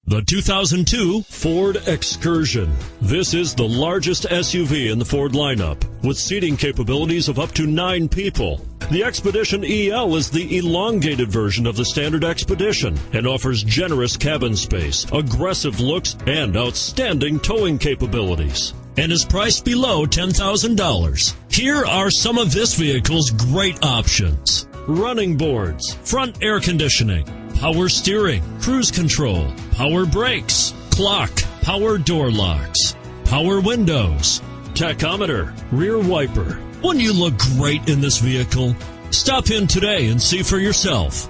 The 2002 Ford Excursion. This is the largest SUV in the Ford lineup, with seating capabilities of up to 9 people. The Expedition EL is the elongated version of the standard Expedition and offers generous cabin space, aggressive looks, and outstanding towing capabilities, and is priced below $10,000. Here are some of this vehicle's great options: running boards, front air conditioning, power steering, cruise control, power brakes, clock, power door locks, power windows, tachometer, rear wiper. Wouldn't you look great in this vehicle? Stop in today and see for yourself.